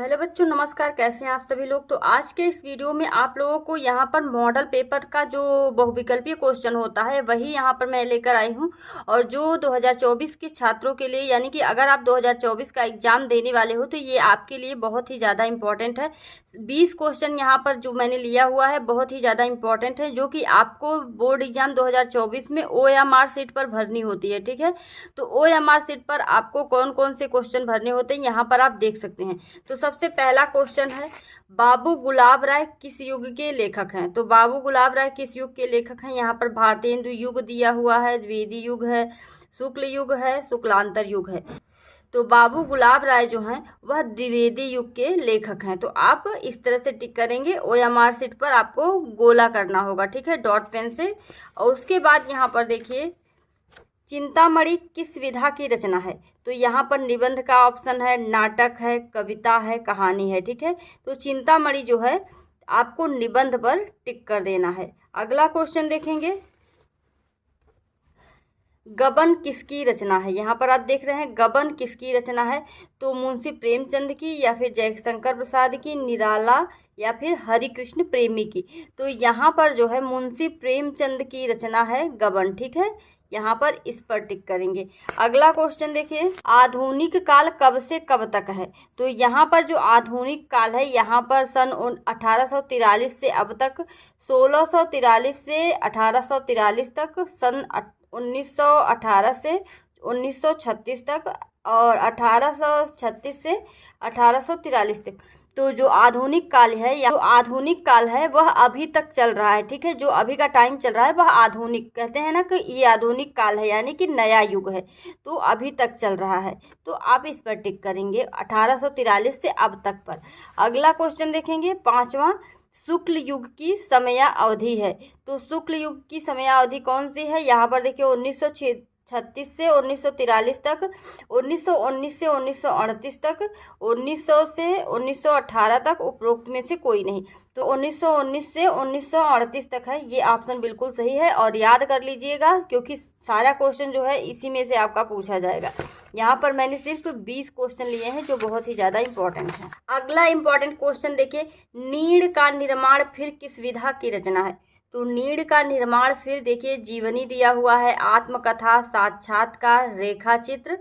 Hello बच्चों, नमस्कार। कैसे हैं आप सभी लोग। तो आज के इस वीडियो में आप लोगों को यहाँ पर मॉडल पेपर का जो बहुविकल्पीय क्वेश्चन होता है वही यहाँ पर मैं लेकर आई हूँ। और जो 2024 के छात्रों के लिए, यानी कि अगर आप 2024 का एग्जाम देने वाले हो तो ये आपके लिए बहुत ही ज़्यादा इम्पोर्टेंट है। 20 क्वेश्चन यहाँ पर जो मैंने लिया हुआ है बहुत ही ज़्यादा इम्पोर्टेंट है, जो कि आपको बोर्ड एग्जाम 2024 में OMR सीट पर भरनी होती है। ठीक है, तो OMR सीट पर आपको कौन कौन से क्वेश्चन भरने होते हैं यहाँ पर आप देख सकते हैं। तो सबसे पहला क्वेश्चन है, बाबू गुलाब राय किस युग के लेखक हैं। तो बाबू गुलाब राय किस युग के लेखक हैं। यहाँ पर भारतेंदु युग दिया हुआ है, द्विवेदी युग है, शुक्ल युग है, शुक्लांतर युग है। तो बाबू गुलाब राय जो हैं वह द्विवेदी युग के लेखक हैं। तो आप इस तरह से टिक करेंगे। OMR सीट पर आपको गोला करना होगा, ठीक है, डॉट पेन से। और उसके बाद यहाँ पर देखिए, चिंतामणि किस विधा की रचना है। तो यहाँ पर निबंध का ऑप्शन है, नाटक है, कविता है, कहानी है। ठीक है, तो चिंतामणि जो है आपको निबंध पर टिक कर देना है। अगला क्वेश्चन देखेंगे, गबन किसकी रचना है। यहाँ पर आप देख रहे हैं गबन किसकी रचना है। तो मुंशी प्रेमचंद की, या फिर जयशंकर प्रसाद की, निराला, या फिर हरिकृष्ण प्रेमी की। तो यहाँ पर जो है मुंशी प्रेमचंद की रचना है गबन। ठीक है, यहाँ पर इस पर टिक करेंगे। अगला क्वेश्चन देखिए, आधुनिक काल कब से कब तक है। तो यहाँ पर जो आधुनिक काल है यहाँ पर सन 1843 से अब तक, 1643 से 1843 तक, सन 1918 से 1936 तक, और 1836 से 1843 तक। तो जो आधुनिक काल है या जो आधुनिक काल है वह अभी तक चल रहा है। ठीक है, जो अभी का टाइम चल रहा है वह आधुनिक कहते हैं ना, कि ये आधुनिक काल है, यानी कि नया युग है, तो अभी तक चल रहा है। तो आप इस पर टिक करेंगे 1843 से अब तक पर। अगला क्वेश्चन देखेंगे, पांचवा, शुक्ल युग की समयावधि है। तो शुक्ल युग की समयावधि कौन सी है। यहाँ पर देखिए 1936 से 1943 तक, 1919 से 1938 तक, 1900 से 1918 तक, उपरोक्त में से कोई नहीं। तो 1919 से 1938 तक है, ये ऑप्शन बिल्कुल सही है। और याद कर लीजिएगा क्योंकि सारा क्वेश्चन जो है इसी में से आपका पूछा जाएगा। यहाँ पर मैंने सिर्फ 20 क्वेश्चन लिए हैं जो बहुत ही ज़्यादा इंपॉर्टेंट हैं। अगला इंपॉर्टेंट क्वेश्चन देखिए, नीड़ का निर्माण फिर किस विधा की रचना है। तो नीड़ का निर्माण फिर देखिए, जीवनी दिया हुआ है, आत्मकथा, साक्षात्कार, रेखा चित्र।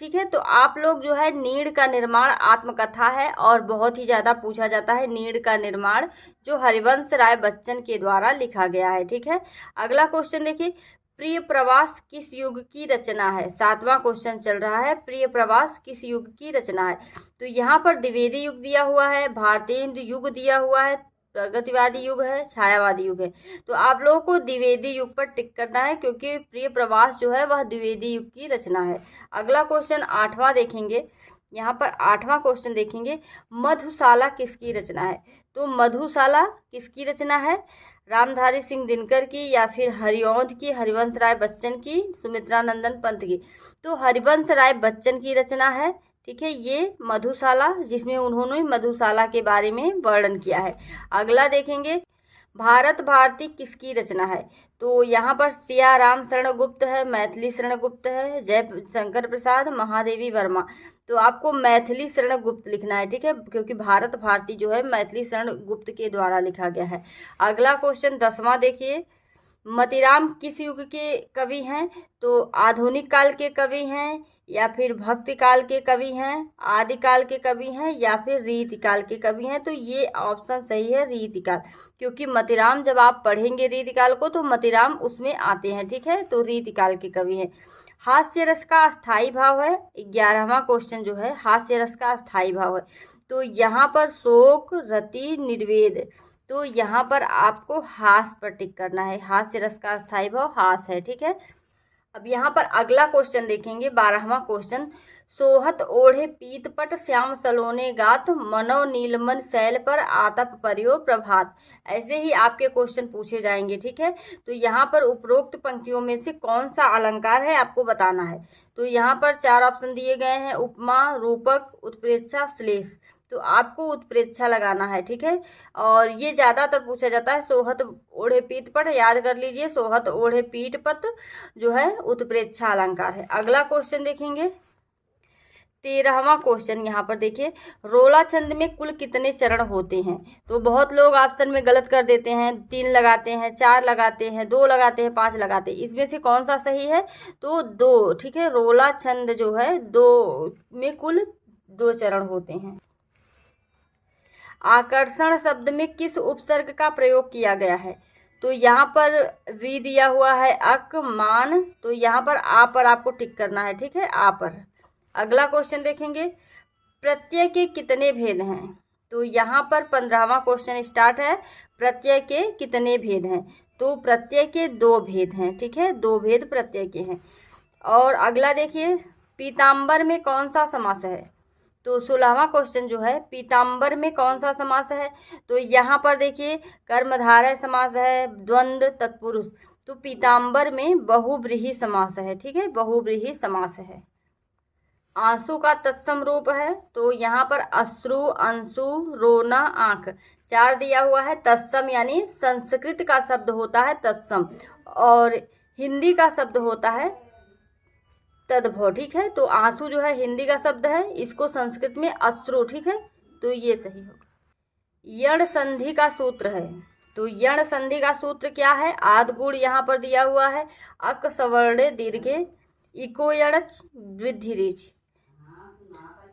ठीक है, तो आप लोग जो है नीड़ का निर्माण आत्मकथा है और बहुत ही ज़्यादा पूछा जाता है नीड़ का निर्माण, जो हरिवंश राय बच्चन के द्वारा लिखा गया है। ठीक है, अगला क्वेश्चन देखिए, प्रिय प्रवास किस युग की रचना है। 7वां क्वेश्चन चल रहा है, प्रिय प्रवास किस युग की रचना है। तो यहाँ पर द्विवेदी युग दिया हुआ है, भारतेंदु युग दिया हुआ है, प्रगतिवादी युग है, छायावादी युग है। तो आप लोगों को द्विवेदी युग पर टिक करना है क्योंकि प्रिय प्रवास जो है वह द्विवेदी युग की रचना है। अगला क्वेश्चन 8वां देखेंगे। यहाँ पर 8वां क्वेश्चन देखेंगे, मधुशाला किसकी रचना है। तो मधुशाला किसकी रचना है, रामधारी सिंह दिनकर की, या फिर हरिऔंध की, हरिवंश राय बच्चन की, सुमित्रा नंदन पंत की। तो हरिवंश राय बच्चन की रचना है। ठीक है, ये मधुशाला, जिसमें उन्होंने मधुशाला के बारे में वर्णन किया है। अगला देखेंगे, भारत भारती किसकी रचना है। तो यहाँ पर सिया राम शरण गुप्त है, मैथिली शरण गुप्त है, जयशंकर प्रसाद, महादेवी वर्मा। तो आपको मैथिली शरण गुप्त लिखना है। ठीक है, क्योंकि भारत भारती जो है मैथिली शरण गुप्त के द्वारा लिखा गया है। अगला क्वेश्चन 10वां देखिए, मतीराम किस युग के कवि हैं। तो आधुनिक काल के कवि हैं, या फिर भक्ति काल के कवि हैं, आदिकाल के कवि हैं, या फिर रीतिकाल के कवि हैं। तो ये ऑप्शन सही है, रीतिकाल, क्योंकि मतीराम जब आप पढ़ेंगे रीतिकाल को तो मतीराम उसमें आते हैं। ठीक है, तो रीतिकाल के कवि हैं। हास्य रस का अस्थाई भाव है। 11वां क्वेश्चन जो है, हास्य रस का अस्थाई भाव है। तो यहाँ पर शोक, रति, निर्वेद। तो यहाँ पर आपको हास पर टिक करना है, हास्य रस का अस्थाई भाव हास है। ठीक है, अब यहाँ पर अगला क्वेश्चन देखेंगे, 12वां क्वेश्चन, सोहत ओढ़े पीतपट श्याम सलोने गात, मनो नीलमन शैल पर आतप परियो प्रभात। ऐसे ही आपके क्वेश्चन पूछे जाएंगे। ठीक है, तो यहाँ पर उपरोक्त पंक्तियों में से कौन सा अलंकार है आपको बताना है। तो यहाँ पर 4 ऑप्शन दिए गए हैं, उपमा, रूपक, उत्प्रेक्षा, श्लेष। तो आपको उत्प्रेक्षा लगाना है। ठीक है, और ये ज़्यादातर पूछा जाता है, सोहत ओढ़े पीतपट, याद कर लीजिए, सोहत ओढ़े पीतपट जो है उत्प्रेक्षा अलंकार है। अगला क्वेश्चन देखेंगे, 13वां क्वेश्चन यहाँ पर देखिए, रोला छंद में कुल कितने चरण होते हैं। तो बहुत लोग ऑप्शन में गलत कर देते हैं, 3 लगाते हैं, 4 लगाते हैं, 2 लगाते हैं, 5 लगाते हैं। इसमें से कौन सा सही है, तो 2, ठीक है। रोला छंद जो है 2 में कुल 2 चरण होते हैं। आकर्षण शब्द में किस उपसर्ग का प्रयोग किया गया है। तो यहाँ पर वी दिया हुआ है, अक, मान, तो यहाँ पर आ पर आपको टिक करना है, ठीक है, आ पर। अगला क्वेश्चन देखेंगे, प्रत्यय के कितने भेद हैं। तो यहाँ पर 15वां क्वेश्चन स्टार्ट है, प्रत्यय के कितने भेद हैं। तो प्रत्यय के 2 भेद हैं, ठीक है, 2 भेद प्रत्यय के हैं। और अगला देखिए, पीताम्बर में कौन सा समास है। तो 16वां क्वेश्चन जो है, पीताम्बर में कौन सा समास है। तो यहाँ पर देखिए, कर्मधारय समास है, द्वंद्व, तत्पुरुष। तो पीताम्बर में बहुव्रीहि समास है, ठीक है, बहुव्रीहि समास है। आंसू का तत्सम रूप है। तो यहाँ पर अश्रु, अंशु, रोना, आंख 4 दिया हुआ है। तत्सम यानी संस्कृत का शब्द होता है तत्सम, और हिंदी का शब्द होता है तद्भव, ठीक है। तो आंसू जो है हिंदी का शब्द है, इसको संस्कृत में अश्रु, ठीक है, तो ये सही होगा। यण संधि का सूत्र है। तो यण संधि का सूत्र क्या है, आदगुण यहाँ पर दिया हुआ है, अक सवर्णे दीर्घे इको यणच वृद्धि रीच।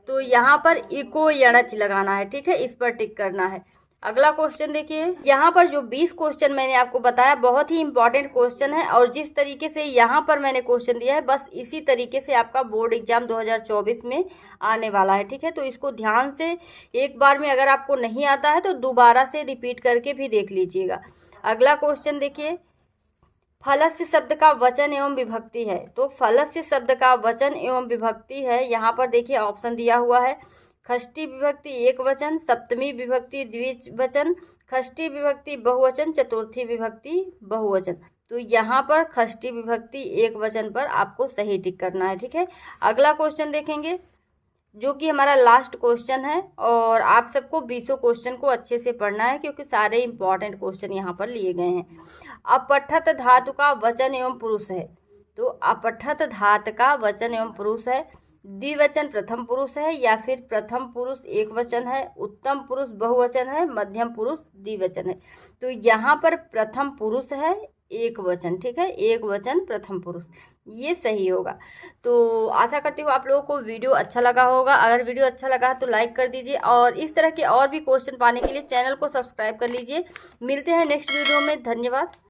तो यहाँ पर इको यणच लगाना है, ठीक है, इस पर टिक करना है। अगला क्वेश्चन देखिए, यहाँ पर जो 20 क्वेश्चन मैंने आपको बताया बहुत ही इंपॉर्टेंट क्वेश्चन है, और जिस तरीके से यहाँ पर मैंने क्वेश्चन दिया है बस इसी तरीके से आपका बोर्ड एग्जाम 2024 में आने वाला है, ठीक है। तो इसको ध्यान से एक बार में अगर आपको नहीं आता है तो दोबारा से रिपीट करके भी देख लीजिएगा। अगला क्वेश्चन देखिए, फलस्य शब्द का वचन एवं विभक्ति है। तो फलस्य शब्द का वचन एवं विभक्ति है, यहाँ पर देखिए ऑप्शन दिया हुआ है, षष्ठी विभक्ति एक वचन, सप्तमी विभक्ति द्विवचन, षष्ठी विभक्ति बहुवचन, चतुर्थी विभक्ति बहुवचन। तो यहाँ पर षष्ठी विभक्ति एक वचन पर आपको सही टिक करना है, ठीक है। अगला क्वेश्चन देखेंगे जो कि हमारा लास्ट क्वेश्चन है, और आप सबको 20 क्वेश्चन को अच्छे से पढ़ना है क्योंकि सारे इंपॉर्टेंट क्वेश्चन यहाँ पर लिए गए हैं। अपठत धातु का वचन एवं पुरुष है। तो अपठत धातु का वचन एवं पुरुष है, द्विवचन प्रथम पुरुष है, या फिर प्रथम पुरुष एक वचन है, उत्तम पुरुष बहुवचन है, मध्यम पुरुष द्विवचन है। तो यहाँ पर प्रथम पुरुष है एक वचन, ठीक है, एक वचन प्रथम पुरुष, ये सही होगा। तो आशा करती हूँ आप लोगों को वीडियो अच्छा लगा होगा। अगर वीडियो अच्छा लगा तो लाइक कर दीजिए, और इस तरह के और भी क्वेश्चन पाने के लिए चैनल को सब्सक्राइब कर लीजिए। मिलते हैं नेक्स्ट वीडियो में, धन्यवाद।